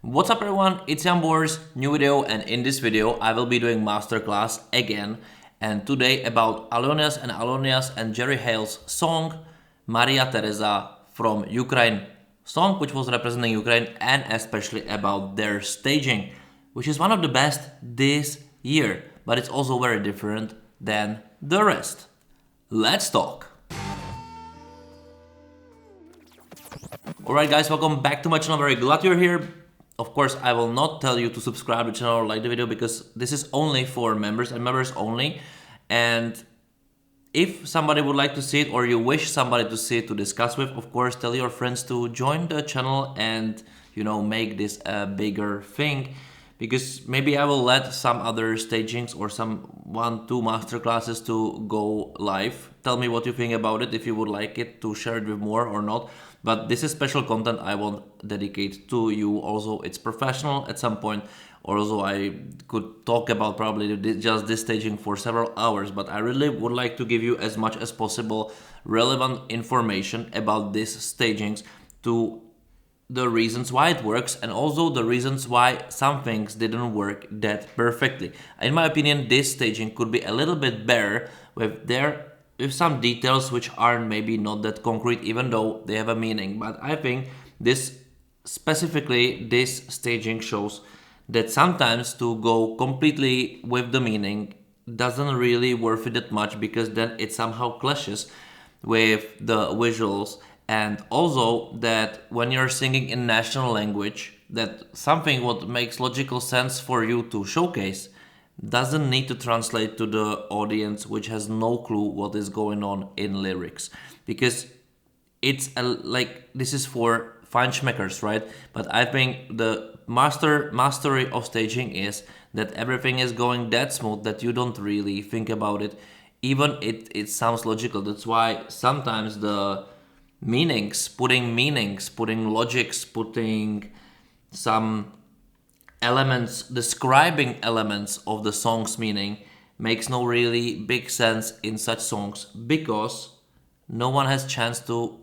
What's up everyone, it's Enjoooy, new video, and in this video I will be doing masterclass again, and today about Alonias and Jerry Hale's song Maria Teresa from Ukraine, song which was representing Ukraine, and especially about their staging, which is one of the best this year, but it's also very different than the rest. Let's talk! Alright guys, welcome back to my channel, very glad you're here. Of course, I will not tell you to subscribe to the channel or like the video because this is only for members and members only. And if somebody would like to see it or you wish somebody to see it to discuss with, of course, tell your friends to join the channel and, make this a bigger thing. Because maybe I will let some other stagings or some 1-2 masterclasses to go live. Tell me what you think about it, if you would like it to share it with more or not. But this is special content I won't dedicate to you. Also, it's professional at some point. Also, I could talk about probably just this staging for several hours, but I really would like to give you as much as possible relevant information about these stagings, to the reasons why it works and also the reasons why some things didn't work that perfectly. In my opinion, this staging could be a little bit better with some details which are maybe not that concrete, even though they have a meaning. But I think this staging shows that sometimes to go completely with the meaning doesn't really worth it that much, because then it somehow clashes with the visuals. And also that when you're singing in national language, that something what makes logical sense for you to showcase doesn't need to translate to the audience which has no clue what is going on in lyrics, because it's this is for feinschmeckers, right? But I think the mastery of staging is that everything is going that smooth that you don't really think about it, even it sounds logical. That's why sometimes the putting logics, putting some elements, describing elements of the song's meaning makes no really big sense in such songs, because no one has chance to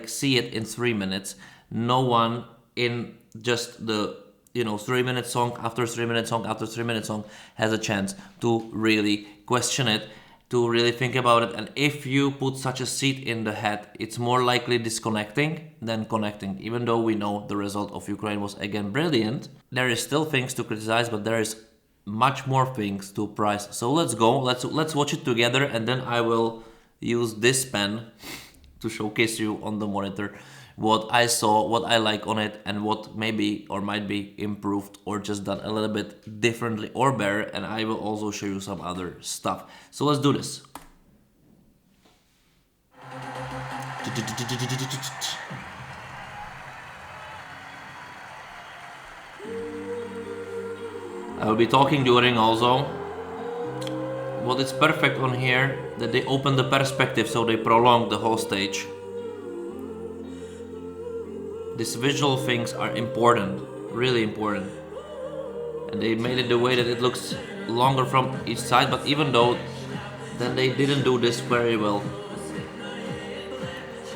see it in 3 minutes. No one in just the 3-minute song after 3-minute song after 3-minute song has a chance to really question it, to really think about it. And if you put such a seed in the head, it's more likely disconnecting than connecting. Even though we know the result of Ukraine was again brilliant, there is still things to criticize, but there is much more things to praise. So let's go, let's watch it together, and then I will use this pen to showcase you on the monitor what I saw, what I like on it, and what maybe or might be improved or just done a little bit differently or better. And I will also show you some other stuff. So let's do this. I will be talking during also. What is perfect on here, that they open the perspective, so they prolong the whole stage. These visual things are important, really important. And they made it the way that it looks longer from each side, but even though, then they didn't do this very well.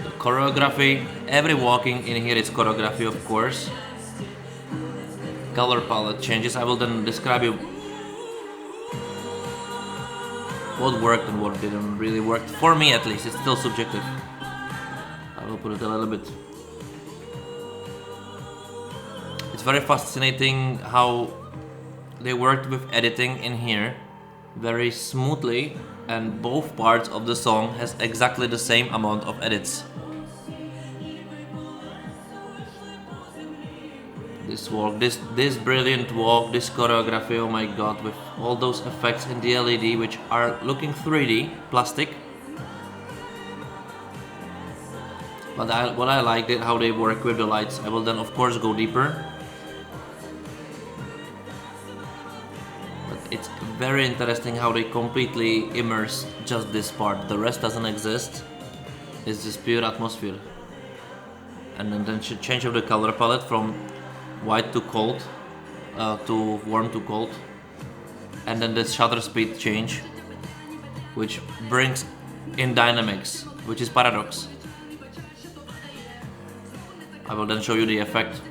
The choreography, every walking in here is choreography, of course. Color palette changes, I will then describe you what worked and what didn't really work. For me at least, it's still subjective. I will put it a little bit. It's very fascinating how they worked with editing in here very smoothly, and both parts of the song has exactly the same amount of edits. This walk, this brilliant walk, this choreography, oh my god, with all those effects in the LED which are looking 3D, plastic. But what I liked it, how they work with the lights. I will then of course go deeper. But it's very interesting how they completely immerse just this part. The rest doesn't exist. It's just pure atmosphere. And then change of the color palette from white to cold, to warm to cold, and then the shutter speed change, which brings in dynamics, which is paradox. I will then show you the effect.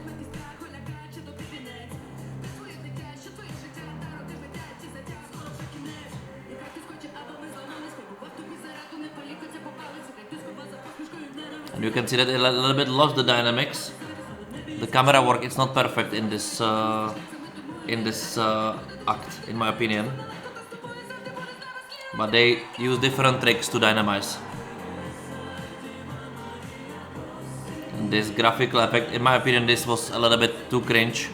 You can see that it a little bit lost the dynamics. The camera work is not perfect in this act, in my opinion. But they use different tricks to dynamize. And this graphical effect, in my opinion, this was a little bit too cringe,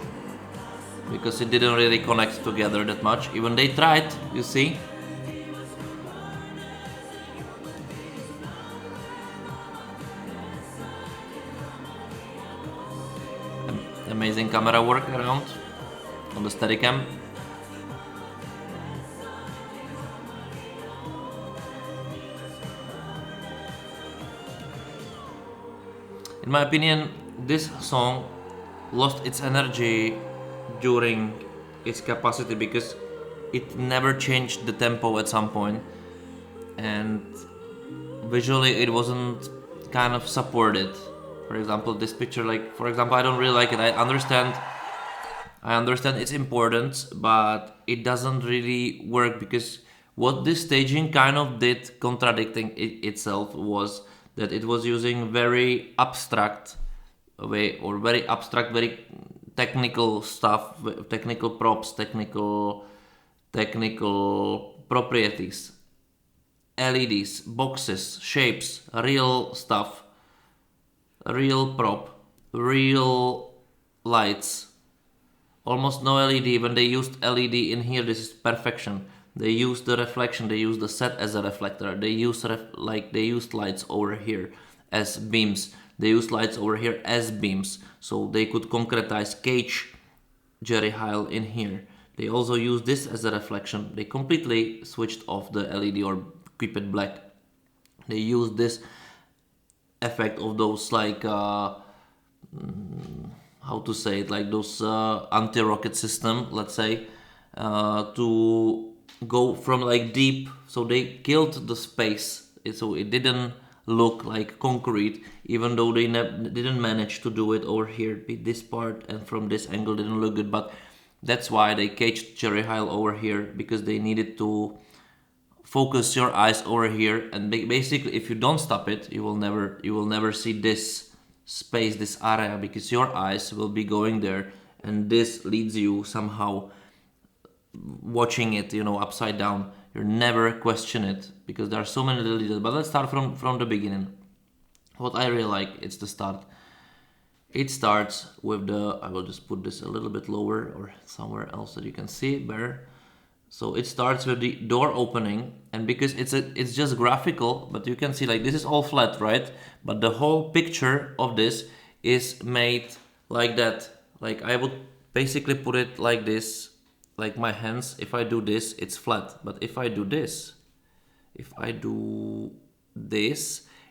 because it didn't really connect together that much. Even they tried, you see. Amazing camera work around on the Steadicam. In my opinion, this song lost its energy during its capacity because it never changed the tempo at some point, and visually it wasn't kind of supported. For example, this picture, I don't really like it. I understand its importance, but it doesn't really work, because what this staging kind of did, contradicting itself, was that it was using very abstract way, or very technical stuff, technical props, technical properties, LEDs, boxes, shapes, real stuff, real prop, real lights, almost no LED. When they used LED in here, this is perfection. They used the reflection, they used the set as a reflector, they used lights over here as beams, they used lights over here as beams, so they could concretize cage Jerry Heil in here. They also used this as a reflection. They completely switched off the LED or keep it black. They used this effect of those how to say it, like those anti-rocket system, let's say, to go from like deep, so they killed the space, so it didn't look like concrete, even though they didn't manage to do it over here. This part and from this angle didn't look good, but that's why they caged Jerry Heil over here, because they needed to focus your eyes over here, and basically if you don't stop it, you will never see this space, this area, because your eyes will be going there, and this leads you somehow watching it, upside down. You never question it, because there are so many little details. But let's start from the beginning. What I really like, it's the start. It starts with I will just put this a little bit lower or somewhere else that you can see better. So it starts with the door opening, and because it's just graphical, but you can see like this is all flat, right? But the whole picture of this is made like that. Like I would basically put it like this, like my hands. If I do this, it's flat. But if I do this,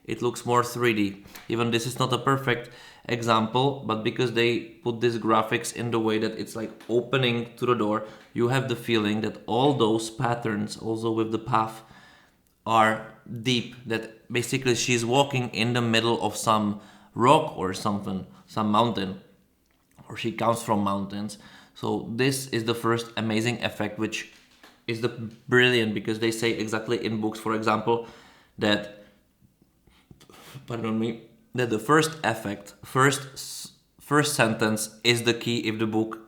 it looks more 3D. Even this is not a perfect example, but because they put this graphics in the way that it's like opening to the door, you have the feeling that all those patterns, also with the path, are deep. That basically she's walking in the middle of some rock or something, some mountain, or she comes from mountains. So this is the first amazing effect, which is the brilliant, because they say exactly in books, for example, that that the first effect, first sentence is the key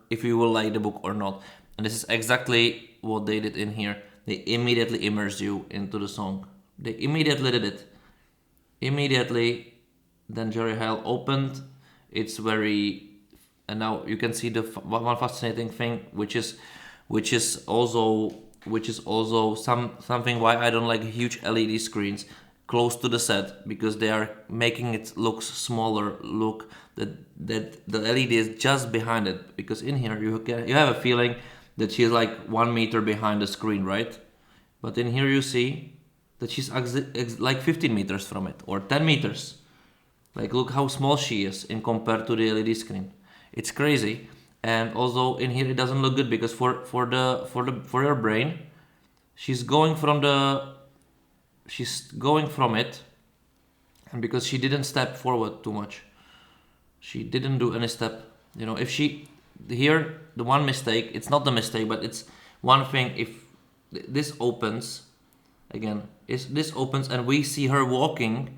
if you will like the book or not. And this is exactly what they did in here. They immediately immerse you into the song. They immediately did it. Immediately, then Jerry Heil opened. It's very, and now you can see the one fascinating thing, which is also something why I don't like huge LED screens close to the set, because they are making it look smaller. Look that the LED is just behind it, because in here you have a feeling that she's like 1 meter behind the screen, right? But in here you see that she's like 15 meters from it, or 10 meters. Like look how small she is in compared to the LED screen. It's crazy. And also in here it doesn't look good, because for your brain, she's going from it, and because she didn't step forward too much, she didn't do any step. If she here, the one mistake, it's not the mistake, but it's one thing. If this opens again, this opens and we see her walking,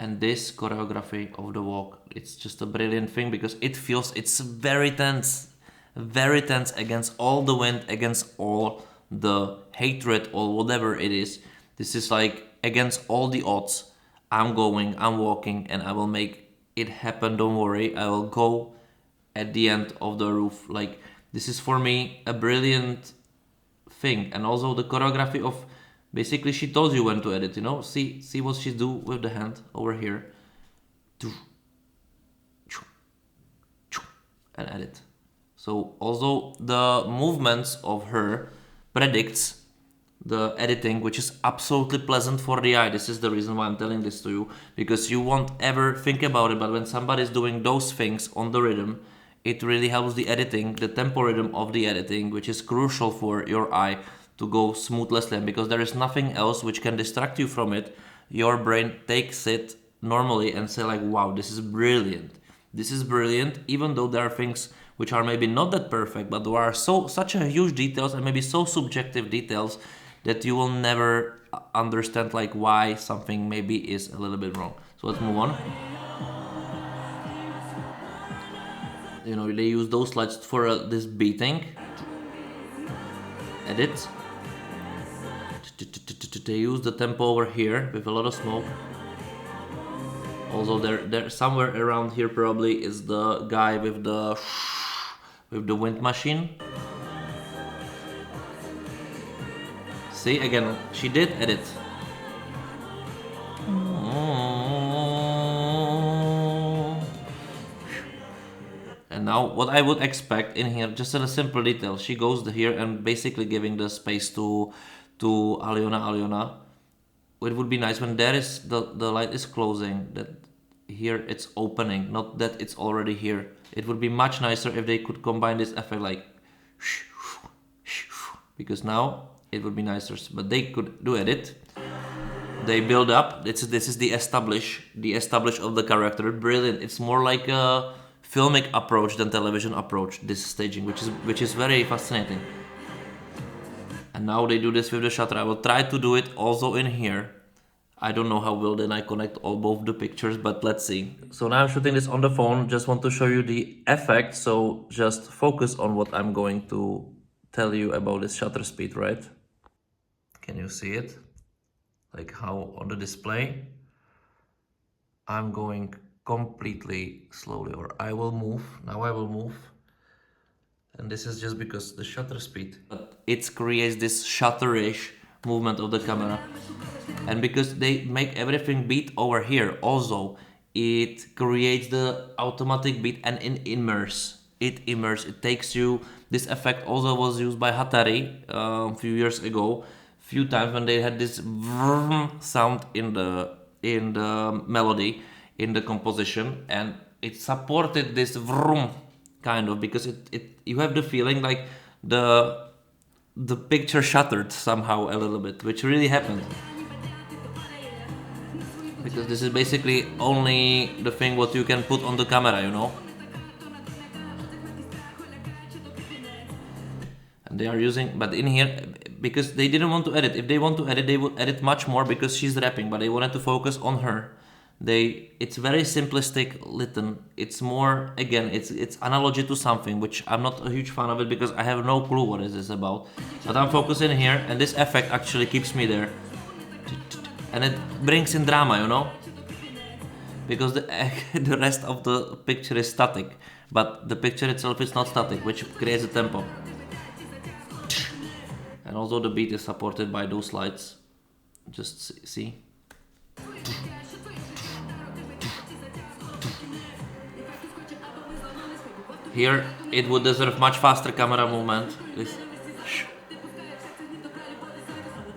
And this choreography of the walk, it's just a brilliant thing because it's very tense against all the wind, against all the hatred or whatever it is. This is like against all the odds. I'm walking, and I will make it happen. Don't worry, I will go at the end of the roof. Like, this is for me a brilliant thing. And also the choreography of, basically she tells you when to edit, you know. See what she do with the hand over here, and edit. So also the movements of her predicts the editing, which is absolutely pleasant for the eye. This is the reason why I'm telling this to you, because you won't ever think about it, but when somebody's doing those things on the rhythm, it really helps the editing, the tempo rhythm of the editing, which is crucial for your eye to go smoothly, because there is nothing else which can distract you from it. Your brain takes it normally and say like, wow, this is brilliant. This is brilliant, even though there are things which are maybe not that perfect, but there are such a huge details and maybe so subjective details that you will never understand like why something maybe is a little bit wrong. So let's move on. You know, they use those slides for this beating. Edit. They use the tempo over here with a lot of smoke. Also, there somewhere around here probably is the guy with the wind machine. See, again, she did edit. And now what I would expect in here, just a simple detail, she goes here and basically giving the space to Aliona. It would be nice when there is the light is closing, that here it's opening, not that it's already here. It would be much nicer if they could combine this effect like, because now it would be nicer, but they could do edit. They build up. This is the establish of the character. Brilliant. It's more like a filmic approach than television approach, this staging, which is very fascinating. And now they do this with the shutter. I will try to do it also in here. I don't know how well then I connect both the pictures, but let's see. So now I'm shooting this on the phone. Just want to show you the effect. So just focus on what I'm going to tell you about this shutter speed, right? Can you see it? Like how on the display, I'm going completely slowly, or I will move. Now I will move. And this is just because the shutter speed, but it creates this shutterish movement of the camera. And because they make everything beat over here also, it creates the automatic beat and it takes you. This effect also was used by Hatari a few years ago, few times when they had this vroom sound in the melody, in the composition, and it supported this vroom kind of, because you have the feeling like the picture shuttered somehow a little bit, which really happened. Because this is basically only the thing what you can put on the camera, you know. And they are using, but in here, because they didn't want to edit. If they want to edit, they would edit much more because she's rapping, but they wanted to focus on her. It's very simplistic written. It's more, again, it's analogy to something, which I'm not a huge fan of it because I have no clue what is this about. But I'm focusing here, and this effect actually keeps me there. And it brings in drama, you know? Because the rest of the picture is static, but the picture itself is not static, which creates a tempo. And also the beat is supported by those lights. Just see. Here it would deserve much faster camera movement.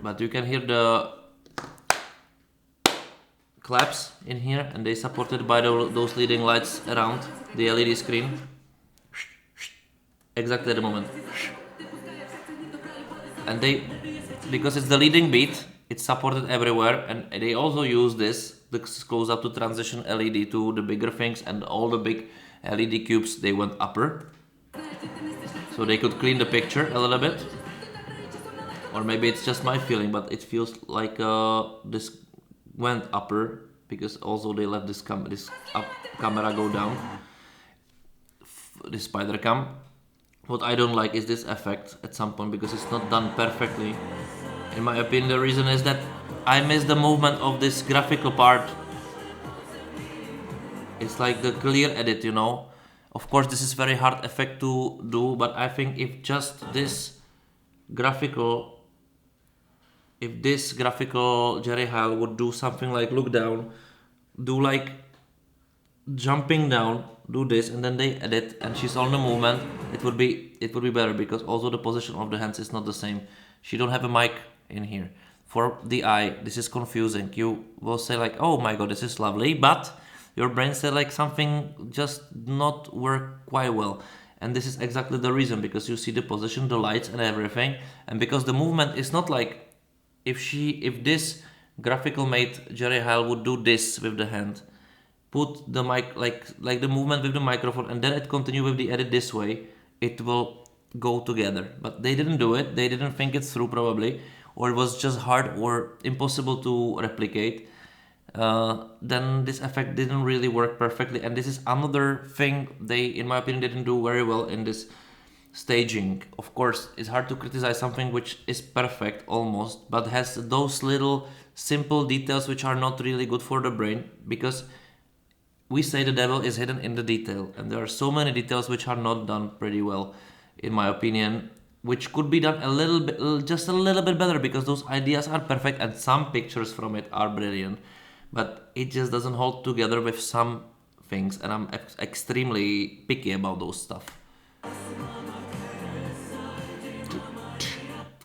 But you can hear the claps in here, and they supported by those leading lights around the LED screen. Exactly at the moment. And because it's the leading beat, it's supported everywhere, and they also use this close up to transition LED to the bigger things, and all the big LED cubes, they went upper. So they could clean the picture a little bit. Or maybe it's just my feeling, but it feels like this went upper because also they let this camera go down, this spider cam. What I don't like is this effect at some point because it's not done perfectly. In my opinion, the reason is that I miss the movement of this graphical part. It's like the clear edit, you know. Of course, this is very hard effect to do, but I think if just this graphical, if this graphical Jerry Hale would do something like look down, do like jumping down, do this, and then they edit, and she's on the movement, it would be better, because also the position of the hands is not the same. She don't have a mic in here. For the eye, this is confusing. You will say like, oh my god, this is lovely, but your brain said like something just not work quite well. And this is exactly the reason, because you see the position, the lights and everything, and because the movement is not like if this graphical mate Jerry Hale would do this with the hand, put the mic like the movement with the microphone, and then it continue with the edit this way, it will go together. But they didn't do it, they didn't think it through probably, or it was just hard or impossible to replicate. Then this effect didn't really work perfectly, and this is another thing they, in my opinion, didn't do very well in this staging. Of course, it's hard to criticize something which is perfect almost, but has those little simple details which are not really good for the brain, because we say the devil is hidden in the detail, and there are so many details which are not done pretty well, in my opinion, which could be done a little bit, just a little bit better, because those ideas are perfect and some pictures from it are brilliant, but it just doesn't hold together with some things, and I'm extremely picky about those stuff.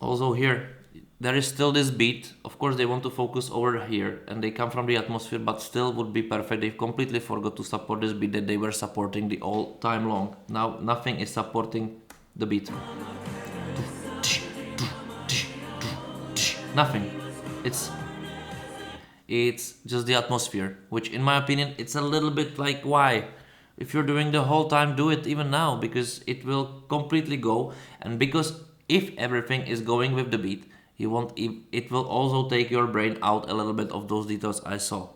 Also here, there is still this beat. Of course, they want to focus over here, and they come from the atmosphere, but still would be perfect. They completely forgot to support this beat that they were supporting the all time long. Now nothing is supporting the beat. Nothing. It's just the atmosphere, which in my opinion, it's a little bit like, why? If you're doing the whole time, do it even now, because it will completely go, and because if everything is going with the beat, it will also take your brain out a little bit of those details I saw.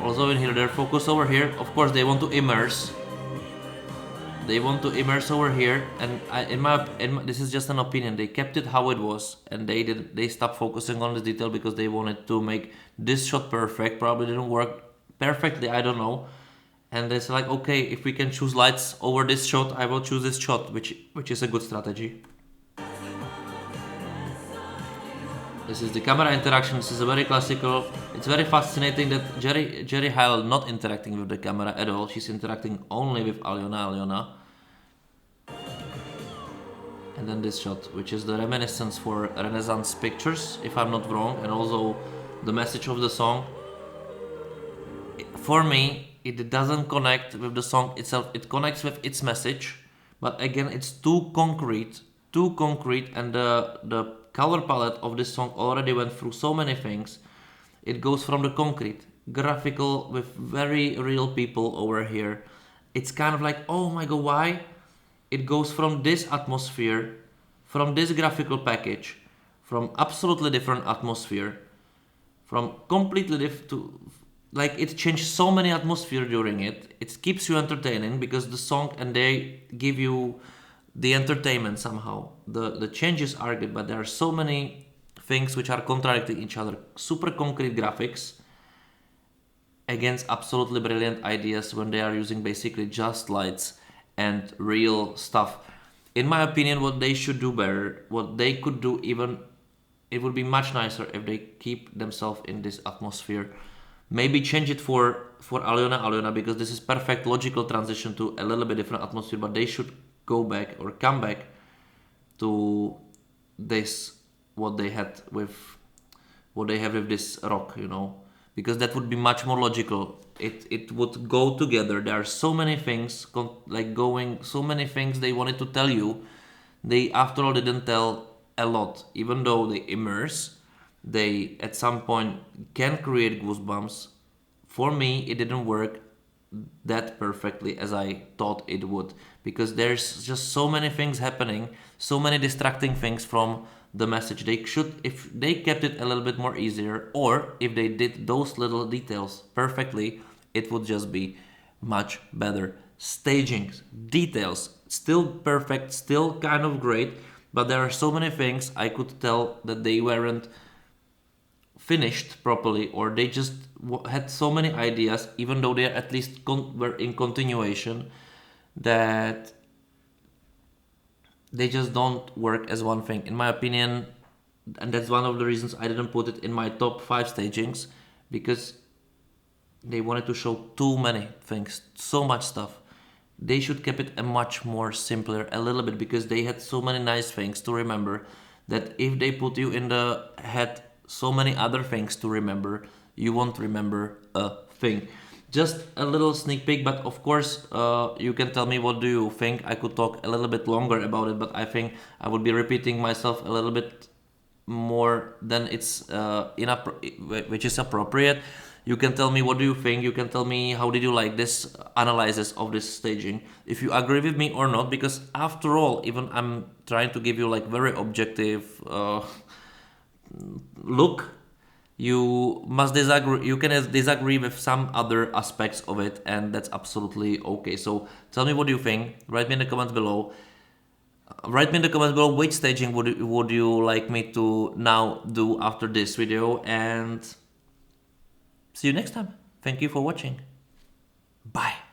Also in here, they're focused over here. Of course, they want to immerse. They want to immerse over here, and this is just an opinion. They kept it how it was, and they stopped focusing on this detail because they wanted to make this shot perfect. Probably didn't work perfectly, I don't know. And it's like, okay, if we can choose lights over this shot, I will choose this shot, which is a good strategy. This is the camera interaction. This is a very classical. It's very fascinating that Jerry Hale not interacting with the camera at all. She's interacting only with Alyona. And then this shot, which is the reminiscence for Renaissance pictures, if I'm not wrong, and also the message of the song. For me, it doesn't connect with the song itself. It connects with its message, but again, it's too concrete, and the color palette of this song already went through so many things. It goes from the concrete, graphical with very real people over here. It's kind of like, oh my god, why? It goes from this atmosphere, from this graphical package, from absolutely different atmosphere, from completely different to, like, it changed so many atmosphere during it. It keeps you entertaining because the song, and they give you the entertainment somehow. The changes are good, but there are so many things which are contradicting each other. Super concrete graphics against absolutely brilliant ideas when they are using basically just lights and real stuff. In my opinion, what they should do better, what they could do even, it would be much nicer if they keep themselves in this atmosphere. Maybe change it for Alyona, because this is perfect logical transition to a little bit different atmosphere, but they should go back or come back to this, what they have with this rock, you know, because that would be much more logical. It would go together. There are so many things so many things they wanted to tell you. They, after all, didn't tell a lot, even though they immerse. They at some point can create goosebumps. For me, it didn't work that perfectly as I thought it would, because there's just so many things happening, so many distracting things from the message. They should, if they kept it a little bit more easier, or if they did those little details perfectly, it would just be much better. Staging, details, still perfect, still kind of great, but there are so many things I could tell that they weren't finished properly, or they just had so many ideas, even though they at least were in continuation, that they just don't work as one thing, in my opinion. And that's one of the reasons I didn't put it in my top 5 stagings, because they wanted to show too many things, so much stuff. They should keep it a much more simpler a little bit, because they had so many nice things to remember that if they put you in the head so many other things to remember, you won't remember a thing. Just a little sneak peek, but of course, you can tell me what do you think. I could talk a little bit longer about it, but I think I would be repeating myself a little bit more than it's which is appropriate. You can tell me what do you think. You can tell me how did you like this analysis of this staging, if you agree with me or not. Because after all, even I'm trying to give you like very objective look, you must disagree. You can disagree with some other aspects of it, and that's absolutely okay. So tell me what you think. Write me in the comments below. Write me in the comments below which staging would you like me to now do after this video, and see you next time. Thank you for watching. Bye.